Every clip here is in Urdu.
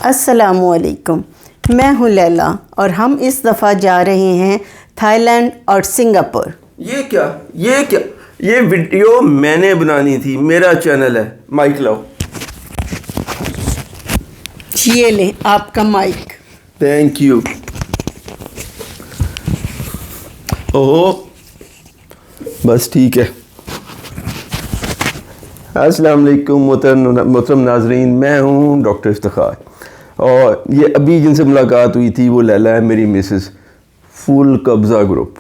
السلام علیکم، میں ہوں لیلا اور ہم اس دفعہ جا رہے ہیں تھائی لینڈ اور سنگاپور۔ یہ ویڈیو میں نے بنانی تھی، میرا چینل ہے، مائک لاؤ۔ یہ لیں آپ کا مائک۔ Thank you. اوہ بس ٹھیک ہے۔ السلام علیکم محترم ناظرین، میں ہوں ڈاکٹر افتخار، اور یہ ابھی جن سے ملاقات ہوئی تھی وہ لیلا ہے، میری مسز۔ فل قبضہ گروپ،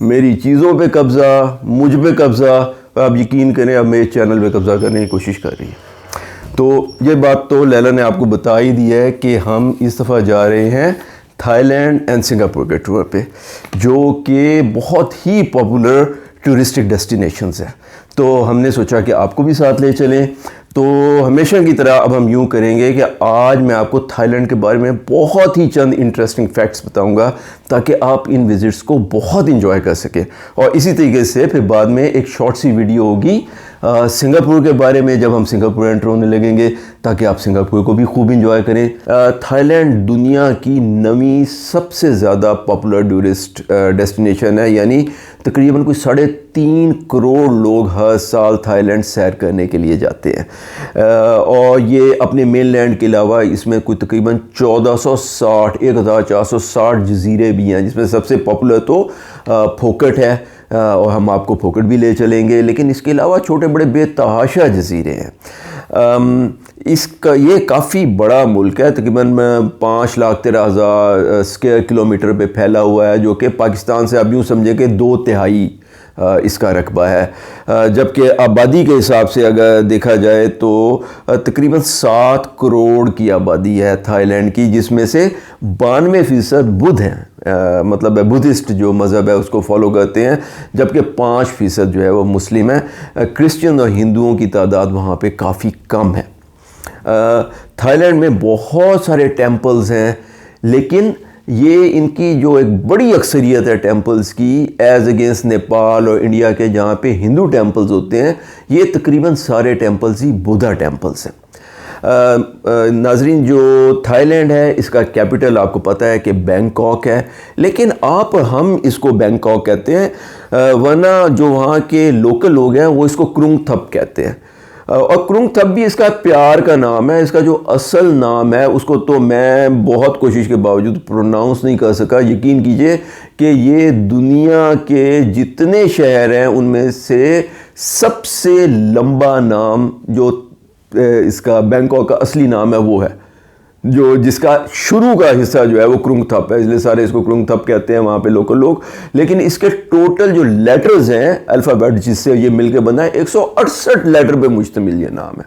میری چیزوں پہ قبضہ، مجھ پہ قبضہ، آپ یقین کریں اب میرے چینل پہ قبضہ کرنے کی کوشش کر رہی ہے۔ تو یہ بات تو لیلا نے آپ کو بتا ہی دی ہے کہ ہم اس دفعہ جا رہے ہیں تھائی لینڈ اینڈ سنگاپور کے ٹور پہ، جو کہ بہت ہی پاپولر ٹورسٹک ڈیسٹینیشنز ہیں۔ تو ہم نے سوچا کہ آپ کو بھی ساتھ لے چلیں۔ تو ہمیشہ کی طرح اب ہم یوں کریں گے کہ آج میں آپ کو تھائی لینڈ کے بارے میں بہت ہی چند انٹرسٹنگ فیکٹس بتاؤں گا تاکہ آپ ان وزٹس کو بہت انجوائے کر سکیں، اور اسی طریقے سے پھر بعد میں ایک شارٹ سی ویڈیو ہوگی سنگاپور کے بارے میں جب ہم سنگاپور انٹر ہونے لگیں گے، تاکہ آپ سنگاپور کو بھی خوب انجوائے کریں۔ تھائی لینڈ دنیا کی نویں سب سے زیادہ پاپولر ٹورسٹ ڈیسٹینیشن ہے، یعنی تقریباً کوئی 3.5 کروڑ لوگ ہر سال تھائی لینڈ سیر کرنے کے لیے جاتے ہیں، اور یہ اپنے مین لینڈ کے علاوہ اس میں کوئی تقریباً 1460 جزیرے بھی ہیں، جس میں سب سے پاپولر تو پھوکٹ ہے، اور ہم آپ کو پھوکٹ بھی لے چلیں گے، لیکن اس کے علاوہ چھوٹے بڑے بے تحاشا جزیرے ہیں۔ یہ کافی بڑا ملک ہے، تقریباً 5,13,000 اسکوائر کلومیٹر پہ پھیلا ہوا ہے، جو کہ پاکستان سے آپ یوں سمجھیں کہ 2/3 اس کا رقبہ ہے، جبکہ آبادی کے حساب سے اگر دیکھا جائے تو تقریباً 7 کروڑ کی آبادی ہے تھائی لینڈ کی، جس میں سے 92% بدھ ہیں، مطلب بدھسٹ جو مذہب ہے اس کو فالو کرتے ہیں، جبکہ 5% جو ہے وہ مسلم ہیں۔ کرسچن اور ہندوؤں کی تعداد وہاں پہ کافی کم ہے۔ تھائی لینڈ میں بہت سارے ٹیمپلز ہیں، لیکن یہ ان کی جو ایک بڑی اکثریت ہے ٹیمپلز کی، ایز اگینسٹ نیپال اور انڈیا کے جہاں پہ ہندو ٹیمپلز ہوتے ہیں، یہ تقریباً سارے ٹیمپلز ہی بدھا ٹیمپلز ہیں۔ ناظرین، جو تھائی لینڈ ہے اس کا کیپٹل آپ کو پتہ ہے کہ بینکاک ہے، لیکن ہم اس کو بینکاک کہتے ہیں، ورنہ جو وہاں کے لوکل لوگ ہیں وہ اس کو کرونگ تھپ کہتے ہیں، اور کرونگ تھپ بھی اس کا پیار کا نام ہے۔ اس کا جو اصل نام ہے اس کو تو میں بہت کوشش کے باوجود پروناؤنس نہیں کر سکا۔ یقین کیجئے کہ یہ دنیا کے جتنے شہر ہیں ان میں سے سب سے لمبا نام جو اس کا بینکاک کا اصلی نام ہے وہ ہے، جس کا شروع کا حصہ جو ہے وہ کرونگ تھپ ہے، اس لیے سارے اس کو کرونگ تھپ کہتے ہیں وہاں پہ لوکل لوگ۔ لیکن اس کے ٹوٹل جو لیٹرز ہیں الفابیٹ جس سے یہ مل کے بنا ہے، 168 لیٹر پہ مشتمل یہ نام ہے۔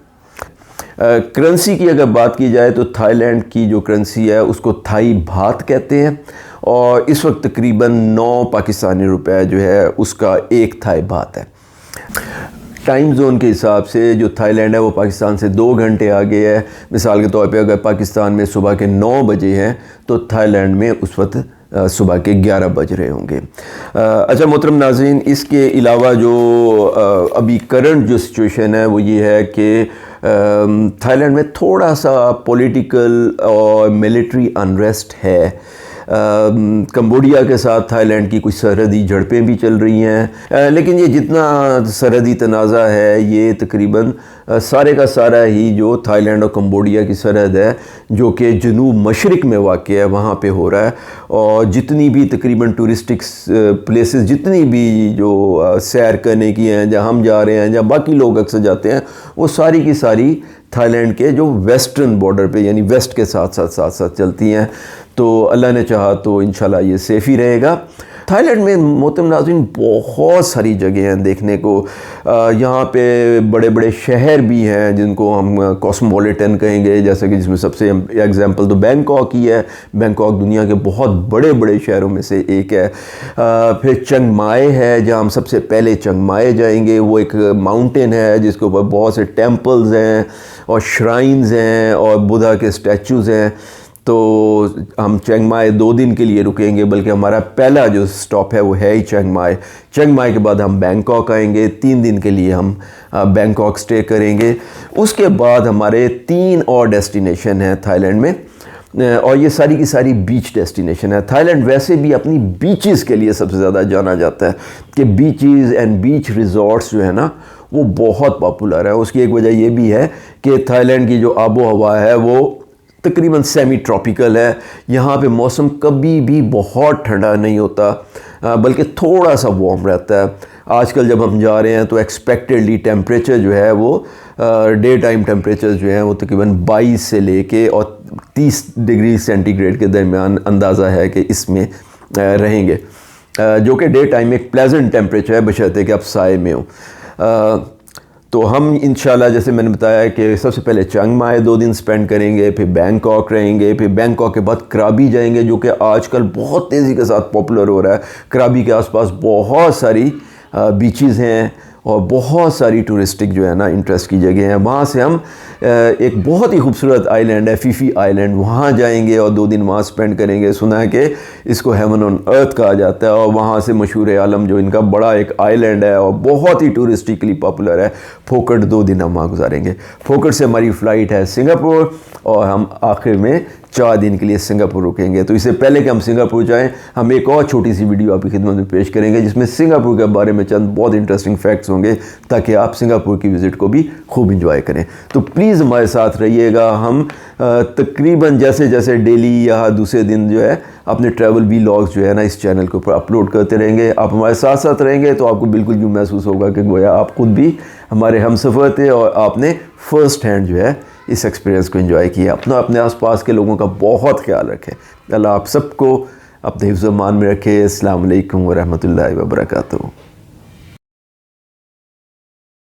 کرنسی کی اگر بات کی جائے تو تھائی لینڈ کی جو کرنسی ہے اس کو تھائی بھات کہتے ہیں، اور اس وقت تقریباً 9 پاکستانی روپے جو ہے اس کا ایک تھائی بھات ہے۔ ٹائم زون کے حساب سے جو تھائی لینڈ ہے وہ پاکستان سے 2 گھنٹے آگے ہے۔ مثال کے طور پہ اگر پاکستان میں صبح کے 9 بجے ہیں تو تھائی لینڈ میں اس وقت صبح کے 11 بج رہے ہوں گے۔ اچھا محترم ناظرین، اس کے علاوہ جو ابھی کرنٹ جو سچویشن ہے وہ یہ ہے کہ تھائی لینڈ میں تھوڑا سا پولیٹیکل اور ملٹری انریسٹ ہے۔ کمبوڈیا کے ساتھ تھائی لینڈ کی کچھ سرحدی جھڑپیں بھی چل رہی ہیں، لیکن یہ جتنا سرحدی تنازع ہے یہ تقریباً سارے کا سارا ہی جو تھائی لینڈ اور کمبوڈیا کی سرحد ہے، جو کہ جنوب مشرق میں واقع ہے، وہاں پہ ہو رہا ہے، اور جتنی بھی تقریباً ٹورسٹک پلیسز جتنی بھی جو سیر کرنے کی ہیں، جہاں ہم جا رہے ہیں، جہاں باقی لوگ اکثر جاتے ہیں، وہ ساری کی ساری تھائی لینڈ کے جو ویسٹرن بارڈر پہ یعنی ویسٹ کے ساتھ چلتی ہیں۔ تو اللہ نے چاہا تو انشاءاللہ یہ سیف ہی رہے گا۔ تھائی لینڈ میں محترم ناظرین بہت ساری جگہیں ہیں دیکھنے کو۔ یہاں پہ بڑے بڑے شہر بھی ہیں جن کو ہم کاسموپولیٹن کہیں گے، جیسے کہ جس میں سب سے ایگزامپل تو بینکاک ہی ہے۔ بینکاک دنیا کے بہت بڑے بڑے شہروں میں سے ایک ہے۔ پھر چنگ مائے ہے، جہاں ہم سب سے پہلے چنگ مائے جائیں گے۔ وہ ایک ماؤنٹین ہے جس کے اوپر بہت سے ٹیمپلز ہیں اور شرائنز ہیں اور بدھا کے اسٹیچوز ہیں۔ تو ہم چینگ مائی 2 دن کے لیے رکیں گے، بلکہ ہمارا پہلا جو سٹاپ ہے وہ ہے ہی چینگ مائی۔ چینگ مائی کے بعد ہم بینکاک آئیں گے، 3 دن کے لیے ہم بینکاک سٹے کریں گے۔ اس کے بعد ہمارے 3 اور ڈیسٹینیشن ہیں تھائی لینڈ میں، اور یہ ساری کی ساری بیچ ڈیسٹینیشن ہے۔ تھائی لینڈ ویسے بھی اپنی بیچز کے لیے سب سے زیادہ جانا جاتا ہے کہ بیچز اینڈ بیچ ریزورٹس جو ہے نا وہ بہت پاپولر ہے۔ اس کی ایک وجہ یہ بھی ہے کہ تھائی لینڈ کی جو آب و ہوا ہے وہ تقریباً سیمی ٹراپیکل ہے۔ یہاں پہ موسم کبھی بھی بہت ٹھنڈا نہیں ہوتا، بلکہ تھوڑا سا وارم رہتا ہے۔ آج کل جب ہم جا رہے ہیں تو ایکسپیکٹڈلی ٹیمپریچر جو ہے وہ ڈے ٹائم ٹیمپریچر جو ہیں وہ تقریباً 22 سے لے کے اور 30 ڈگری سینٹی گریڈ کے درمیان اندازہ ہے کہ اس میں رہیں گے، جو کہ ڈے ٹائم ایک پلیزنٹ ٹیمپریچر ہے بشرطے کہ آپ سائے میں ہوں۔ تو ہم انشاءاللہ جیسے میں نے بتایا کہ سب سے پہلے چانگ مائی 2 دن سپینڈ کریں گے، پھر بینکاک رہیں گے، پھر بینکاک کے بعد کرابی جائیں گے، جو کہ آج کل بہت تیزی کے ساتھ پاپولر ہو رہا ہے۔ کرابی کے آس پاس بہت ساری بیچز ہیں اور بہت ساری ٹورسٹک جو ہے نا انٹرسٹ کی جگہ ہیں۔ وہاں سے ہم ایک بہت ہی خوبصورت آئی لینڈ ہے فیفی آئی لینڈ، وہاں جائیں گے اور 2 دن وہاں سپینڈ کریں گے۔ سنا ہے کہ اس کو ہیون آن ارتھ کہا جاتا ہے، اور وہاں سے مشہور عالم جو ان کا بڑا ایک آئی لینڈ ہے اور بہت ہی ٹورسٹکلی پاپولر ہے پھوکٹ، 2 دن ہم وہاں گزاریں گے۔ پھوکٹ سے ہماری فلائٹ ہے سنگاپور، اور ہم آخر میں 4 دن کے لیے سنگاپور رکیں گے۔ تو اس سے پہلے کہ ہم سنگاپور جائیں، ہم ایک اور چھوٹی سی ویڈیو آپ کی خدمت میں پیش کریں گے جس میں سنگاپور کے بارے میں چند بہت انٹرسٹنگ فیکٹس ہوں گے، تاکہ آپ سنگاپور کی وزٹ کو بھی خوب انجوائے کریں۔ تو پلیز ہمارے ساتھ رہیے گا۔ ہم تقریباً جیسے جیسے ڈیلی یا دوسرے دن جو ہے اپنے ٹریول ولاگز جو ہے نا اس چینل کے اوپر اپلوڈ کرتے رہیں گے۔ آپ ہمارے ساتھ ساتھ رہیں گے تو آپ کو بالکل یوں محسوس ہوگا کہ گویا آپ خود بھی ہمارے ہم سفر تھے اور آپ نے فرسٹ ہینڈ جو ہے اس ایکسپیرینس کو انجوائے کیا۔ اپنے آس پاس کے لوگوں کا بہت خیال رکھیں۔ اللہ آپ سب کو اپنے حفظ و امان میں رکھے۔ السلام علیکم ورحمۃ اللہ وبرکاتہ۔